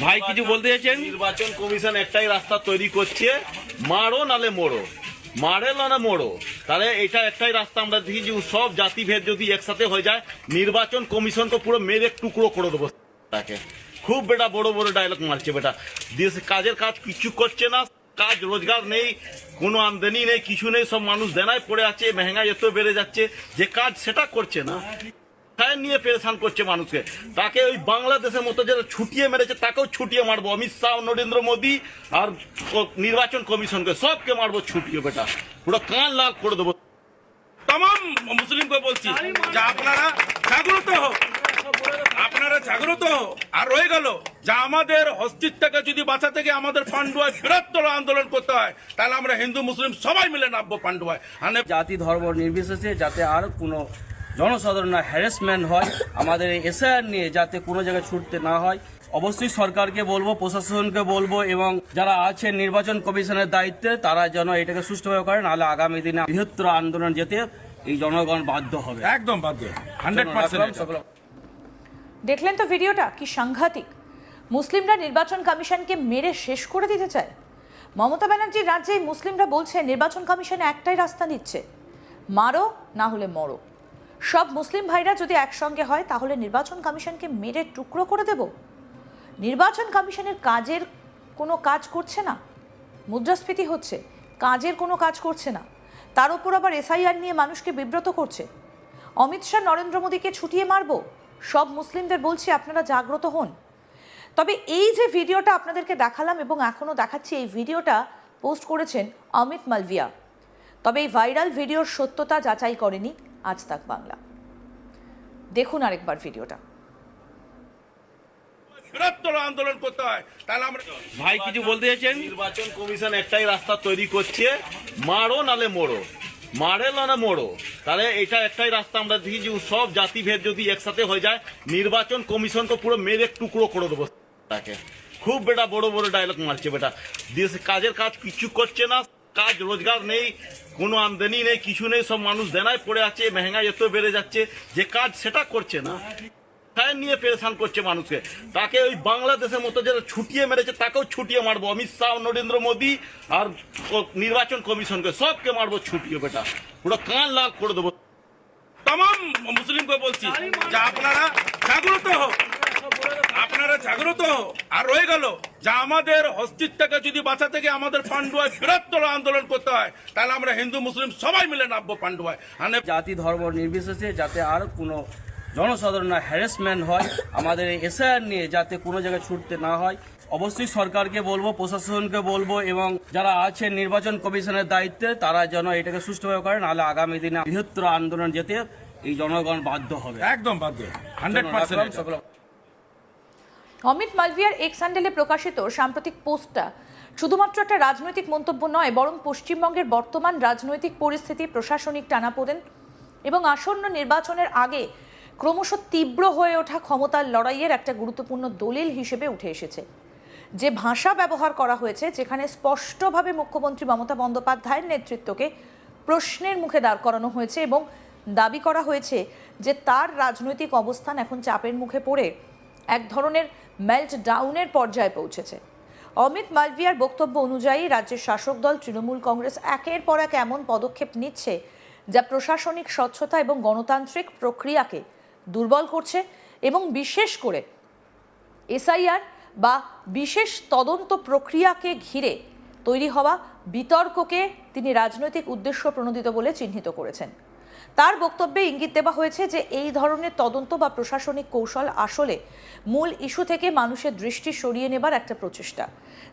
ভাই কিছু বলতে চাইছেন? নির্বাচন কমিশন একটাই রাস্তা তৈরি করছে, মারো নালে মোড়ো, মারে না মোড়ো। তাহলে এটা একটাই রাস্তা আমরা দেখি যে সব জাতিভেদ যদি একসাথে হয়ে যায়, নির্বাচন কমিশনকে পুরো মেরে টুকরো করে দেবো তাকে। খুব বেটা বড় বড় ডায়লগ মারছে বেটা। দেশ কাজের কাজ কিছু করছে না, কাজ রোজগার নেই, কোনো আমদানি নেই, কিছু নেই, সব মানুষ দেনায় পড়ে আছে, মেহঙ্গাই এত বেড়ে যাচ্ছে, যে কাজ সেটা করছে না, নিয়ে পেরেশান করছে মানুষকে। তাকে ওই বাংলাদেশের মতো যারা ছুটিয়ে মেরেছে তাকেও ছুটিয়ে মারবো, অমিত শাহ, নরেন্দ্র মোদী আর নির্বাচন কমিশনকে সবকে মারবো ছুটিয়ে বেটা, পুরো কান লাল করে দেবো। तमाम মুসলিমকে বলছি যে আপনারা জাগ্রত হও, আপনারা জাগ্রত হও। আর রয়ে গেল যা আমাদের অস্তিত্বকে যদি বাঁচাতে গিয়ে আমাদের পান্ডুয়ায় বৃহত্তর আন্দোলন করতে হয়, তাহলে আমরা হিন্দু মুসলিম সবাই মিলে নামবো পান্ডুয়ায়। জাতি ধর্ম নির্বিশেষে যাতে আর কোনো জনসাধারণের হ্যারাসমেন্ট হয়, আমাদের এই এসআইআর নিয়ে যাতে কোনো জায়গায় ছুটতে না হয়, অবশ্যই সরকারকে বলবো, প্রশাসনকে বলবো এবং যারা আছে নির্বাচন কমিশনের দায়িত্বে তারা যেন এটাকে সুষ্ঠুভাবে করে, নাহলে আগামী দিনে বৃহত্তর আন্দোলন যেতে এই জনগণ বাধ্য হবে, একদম বাধ্য 100%। দেখলেন তো ভিডিওটা, কি সাংঘাতিক! মুসলিমরা নির্বাচন কমিশনকে মেরে শেষ করে দিতে চায়। মমতা ব্যানার্জির রাজ্যে মুসলিমরা বলছে নির্বাচন কমিশনে একটাই রাস্তা নিচ্ছে, মারো না হলে মরো। সব মুসলিম ভাইরা যদি একসঙ্গে হয় তাহলে নির্বাচন কমিশনকে মেরে টুকরো করে দেব। নির্বাচন কমিশনের কাজের কোনো কাজ করছে না, মুদ্রাস্ফীতি হচ্ছে, কাজের কোনো কাজ করছে না, তার উপর আবার এসআইআর নিয়ে মানুষকে বিব্রত করছে। অমিত শাহ, নরেন্দ্র মোদীকে ছুটিয়ে মারবো। সব মুসলিমদের বলছি আপনারা জাগ্রত হন। তবে এই যে ভিডিওটা আপনাদেরকে দেখালাম এবং এখনও দেখাচ্ছি, এই ভিডিওটা পোস্ট করেছেন অমিত মালভিয়া। তবে এই ভাইরাল ভিডিওর সত্যতা যাচাই করেনি আজ তাক বাংলা। দেখুন আরেকবার ভিডিওটা। বৃহত্তর আন্দোলন করতে হয়, তাহলে আমরা ভাই কিছু বলতে চাইছেন? নির্বাচন কমিশন একটাই রাস্তা তৈরি করছে, মারো নালে মোড়ো, মারে না মোড়ো। তাহলে এটা একটাই রাস্তা আমরা দেখি যে সব জাতিভেদ যদি একসাথে হয়ে যায়, নির্বাচন কমিশনকে পুরো মেরে টুকরো করে দেবো তাকে। খুব বেটা বড় বড় ডায়লগ মারছে বেটা। দেশ কাজের কাজ কিছু করছে না, কাজ রোজগার নেই, কোনো আমদানি নেই, কিছু নেই, সব মানুষ দেনায় পড়ে আছে, মেহঙ্গাই এত বেড়ে যাচ্ছে, যে কাজ সেটা করছে না, নিয়ে পেরেশান করছে মানুষকে। তাকে ওই বাংলাদেশের মতো যারা ছুটিয়ে মেরেছে তাকেও ছুটিয়ে মারবো, অমিত শাহ, নরেন্দ্র মোদী আর নির্বাচন কমিশনকে সবকে মারবো ছুটিয়ে বেটা, পুরো কান লাল করে দেবো। तमाम মুসলিমকে বলছি যে আপনারা জাগ্রত হও, আপনারা জাগ্রত হও। আর রয়ে গেল যা আমাদের অস্তিত্বকে যদি বাঁচাতে গিয়ে আমাদের পান্ডুয়ায় বৃহত্তর আন্দোলন করতে হয়, তাহলে আমরা হিন্দু মুসলিম সবাই মিলে নামবো পান্ডুয়ায়। জাতি ধর্ম নির্বিশেষে যাতে আর কোনো জনসাধারণের হ্যারাসমেন্ট হয়, আমাদের এই এসআইআর নিয়ে যাতে কোনো জায়গায় ছুটতে না হয়, অবশ্যই সরকারকে বলবো, প্রশাসনকে বলবো এবং যারা আছে নির্বাচন কমিশনের দায়িত্বে তারা যেন এটাকে সুষ্ঠুভাবে করে, নাহলে আগামী দিনে বৃহত্তর আন্দোলন যেতে এই জনগণ বাধ্য হবে, একদম বাধ্য 100%। অমিত মালভিয়ার এক্স হ্যান্ডেলে প্রকাশিত সাম্প্রতিক পোস্টটা শুধুমাত্র একটা রাজনৈতিক মন্তব্য নয়, বরং পশ্চিমবঙ্গের বর্তমান রাজনৈতিক পরিস্থিতি, প্রশাসনিক টানাপোড়েন এবং আসন্ন নির্বাচনের আগে ক্রমশ তীব্র হয়ে ওঠা ক্ষমতার লড়াইয়ের একটা গুরুত্বপূর্ণ দলিল হিসেবে উঠে এসেছে। যে ভাষা ব্যবহার করা হয়েছে, যেখানে স্পষ্টভাবে মুখ্যমন্ত্রী মমতা বন্দ্যোপাধ্যায়ের নেতৃত্বকে প্রশ্নের মুখে দাঁড় করানো হয়েছে এবং দাবি করা হয়েছে যে তার রাজনৈতিক অবস্থান এখন চাপের মুখে পড়ে এক ধরনের মেল্ট ডাউনের পর্যায়ে পৌঁছেছে। অমিত মালভিয়ার বক্তব্য অনুযায়ী রাজ্যের শাসক দল তৃণমূল কংগ্রেস একের পর এক এমন পদক্ষেপ নিচ্ছে যা প্রশাসনিক স্বচ্ছতা এবং গণতান্ত্রিক প্রক্রিয়াকে দুর্বল করছে এবং বিশেষ করে এসআইআর বা বিশেষ তদন্ত প্রক্রিয়াকে ঘিরে তৈরি হওয়া বিতর্ককে তিনি রাজনৈতিক উদ্দেশ্য প্রণোদিত বলে চিহ্নিত করেছেন। তার বক্তব্যে ইঙ্গিত দেওয়া হয়েছে যে এই ধরনের তদন্ত বা প্রশাসনিক কৌশল আসলে মূল ইস্যু থেকে মানুষের দৃষ্টি সরিয়ে নেবার একটা প্রচেষ্টা,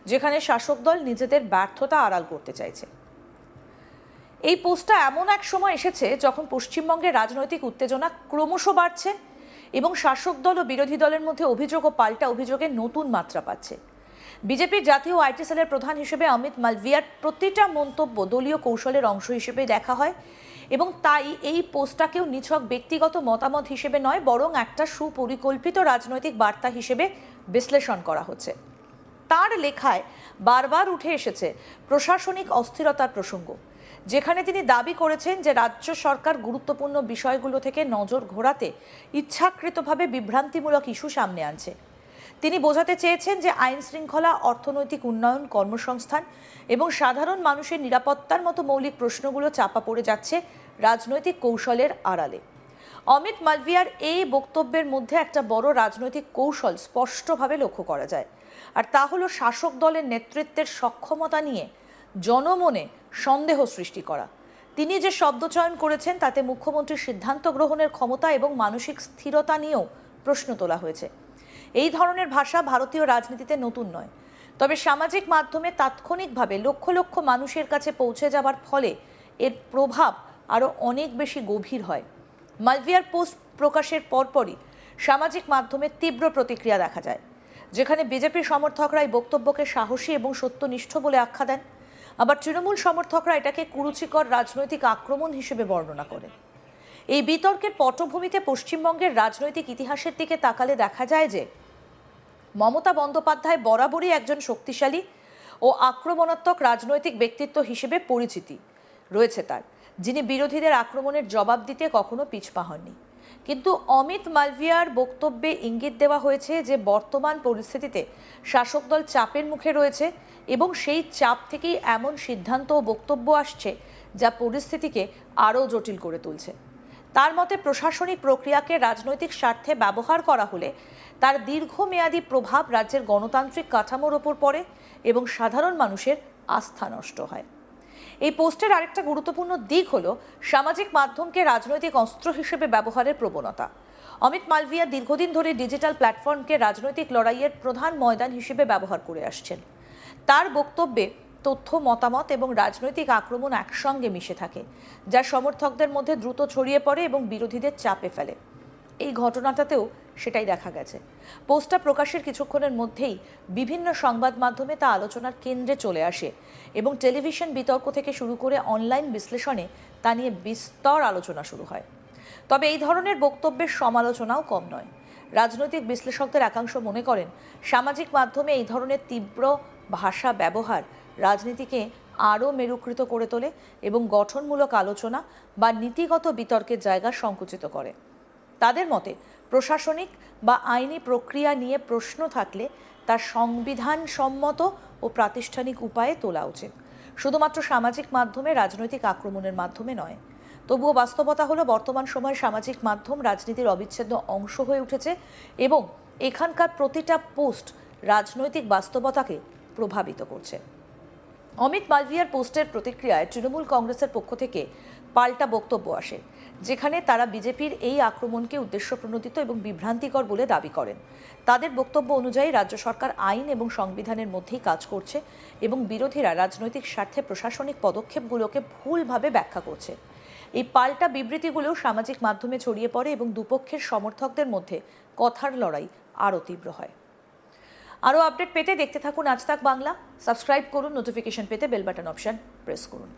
যেখানে শাসক দল নিজেদের ব্যর্থতা আড়াল করতে চাইছে। এই পোস্টটা এমন এক সময় এসেছে যখন পশ্চিমবঙ্গের রাজনৈতিক উত্তেজনা ক্রমশ বাড়ছে এবং শাসক দল ও বিরোধী দলের মধ্যে অভিযোগ ও পাল্টা অভিযোগের নতুন মাত্রা পাচ্ছে। বিজেপির জাতীয় আইটি সেলের প্রধান হিসেবে অমিত মালভিয়ার প্রতিটা মন্তব্য দলীয় কৌশলের অংশ হিসেবে দেখা হয় এবং তাই এই পোস্টটাকেও নিছক ব্যক্তিগত মতামত হিসেবে নয়, বরং একটা সুপরিকল্পিত রাজনৈতিক বার্তা হিসেবে বিশ্লেষণ করা হচ্ছে। তার লেখায় বারবার উঠে এসেছে প্রশাসনিক অস্থিরতার প্রসঙ্গ, যেখানে তিনি দাবি করেছেন যে রাজ্য সরকার গুরুত্বপূর্ণ বিষয়গুলো থেকে নজর ঘোরাতে ইচ্ছাকৃতভাবে বিভ্রান্তিমূলক ইস্যু সামনে আনছে। তিনি বোঝাতে চেয়েছেন যে আইন শৃঙ্খলা, অর্থনৈতিক উন্নয়ন, কর্মসংস্থান এবং সাধারণ মানুষের নিরাপত্তার মতো মৌলিক প্রশ্নগুলো চাপা পড়ে যাচ্ছে রাজনৈতিক কৌশলের আড়ালে। অমিত মালভিয়ার এই বক্তব্যের মধ্যে একটা বড় রাজনৈতিক কৌশল স্পষ্টভাবে লক্ষ্য করা যায়, আর তা হলো শাসক দলের নেতৃত্বের সক্ষমতা নিয়ে জনমনে সন্দেহ সৃষ্টি করা। তিনি যে শব্দচয়ন করেছেন তাতে মুখ্যমন্ত্রীর সিদ্ধান্ত গ্রহণের ক্ষমতা এবং মানসিক স্থিরতা নিয়েও প্রশ্ন তোলা হয়েছে। এই ধরনের ভাষা ভারতীয় রাজনীতিতে নতুন নয়, তবে সামাজিক মাধ্যমে তাৎক্ষণিকভাবে লক্ষ লক্ষ মানুষের কাছে পৌঁছে যাবার ফলে এর প্রভাব আরও অনেক বেশি গভীর হয়। মালভিয়ার পোস্ট প্রকাশের পরপরই সামাজিক মাধ্যমে তীব্র প্রতিক্রিয়া দেখা যায়, যেখানে বিজেপি সমর্থকরা এই বক্তব্যকে সাহসী এবং সত্যনিষ্ঠ বলে আখ্যা দেন, আবার তৃণমূল সমর্থকরা এটাকে কুরুচিকর রাজনৈতিক আক্রমণ হিসেবে বর্ণনা করেন। এই বিতর্কের পটভূমিতে পশ্চিমবঙ্গের রাজনৈতিক ইতিহাসের দিকে তাকালে দেখা যায় যে মমতা বন্দ্যোপাধ্যায় বরাবরই একজন শক্তিশালী ও আক্রমণাত্মক রাজনৈতিক ব্যক্তিত্ব হিসেবে পরিচিতি রয়েছে তার, যিনি বিরোধীদের আক্রমণের জবাব দিতে কখনো পিছপা হননি। কিন্তু অমিত মালভিয়ার বক্তব্যে ইঙ্গিত দেওয়া হয়েছে যে বর্তমান পরিস্থিতিতে শাসক দল চাপের মুখে রয়েছে এবং সেই চাপ থেকেই এমন সিদ্ধান্ত ও বক্তব্য আসছে যা পরিস্থিতিকে আরও জটিল করে তুলছে। তার মতে প্রশাসনিক প্রক্রিয়াকে রাজনৈতিক স্বার্থে ব্যবহার করা হলে তার দীর্ঘমেয়াদী প্রভাব রাজ্যের গণতান্ত্রিক কাঠামোর ওপর পড়ে এবং সাধারণ মানুষের আস্থা নষ্ট হয়। এই পোস্টের আরেকটা গুরুত্বপূর্ণ দিক হলো সামাজিক মাধ্যমকে রাজনৈতিক অস্ত্র হিসেবে ব্যবহারের প্রবণতা। অমিত মালভিয়া দীর্ঘদিন ধরে ডিজিটাল প্ল্যাটফর্মকে রাজনৈতিক লড়াইয়ের প্রধান ময়দান হিসেবে ব্যবহার করে আসছেন। তার বক্তব্যে তথ্য, মতামত এবং রাজনৈতিক আক্রমণ একসঙ্গে মিশে থাকে, যা সমর্থকদের মধ্যে দ্রুত ছড়িয়ে পড়ে এবং বিরোধীদের চাপে ফেলে। এই ঘটনাটাতেও সেটাই দেখা গেছে। পোস্টটা প্রকাশের কিছুক্ষণের মধ্যেই বিভিন্ন সংবাদ মাধ্যমে তা আলোচনার কেন্দ্রে চলে আসে এবং টেলিভিশন বিতর্ক থেকে শুরু করে অনলাইন বিশ্লেষণে তা নিয়ে বিস্তর আলোচনা শুরু হয়। তবে এই ধরনের বক্তব্যের সমালোচনাও কম নয়। রাজনৈতিক বিশ্লেষকদের একাংশ মনে করেন সামাজিক মাধ্যমে এই ধরনের তীব্র ভাষা ব্যবহার রাজনীতিকে আরও মেরুকৃত করে তোলে এবং গঠনমূলক আলোচনা বা নীতিগত বিতর্কের জায়গা সংকুচিত করে। তাদের মতে প্রশাসনিক বা আইনি প্রক্রিয়া নিয়ে প্রশ্ন থাকলে তা সংবিধান সম্মত ও প্রাতিষ্ঠানিক উপায়ে তোলা উচিত, শুধুমাত্র সামাজিক মাধ্যমে রাজনৈতিক আক্রমণের মাধ্যমে নয়। তবুও বাস্তবতা হলো বর্তমান সময়ে সামাজিক মাধ্যম রাজনীতির অবিচ্ছেদ্য অংশ হয়ে উঠেছে এবং এখানকার প্রতিটা পোস্ট রাজনৈতিক বাস্তবতাকে প্রভাবিত করছে। অমিত মালভিয়ার পোস্টের প্রতিক্রিয়ায় তৃণমূল কংগ্রেসের পক্ষ থেকে পাল্টা বক্তব্য আসে, যেখানে তারা বিজেপির এই আক্রমণকে উদ্দেশ্যপ্রণোদিত এবং বিভ্রান্তিকর বলে দাবি করেন। তাদের বক্তব্য অনুযায়ী রাজ্য সরকার আইন এবং সংবিধানের মধ্যেই কাজ করছে এবং বিরোধীরা রাজনৈতিক স্বার্থে প্রশাসনিক পদক্ষেপগুলোকে ভুলভাবে ব্যাখ্যা করছে। এই পাল্টা বিবৃতিগুলোও সামাজিক মাধ্যমে ছড়িয়ে পড়ে এবং দুপক্ষের সমর্থকদের মধ্যে কথার লড়াই আরও তীব্র হয়। আরও আপডেট পেতে দেখতে থাকুন আজ তাক বাংলা। সাবস্ক্রাইব করুন, নোটিফিকেশন পেতে বেল বাটন অপশন প্রেস করুন।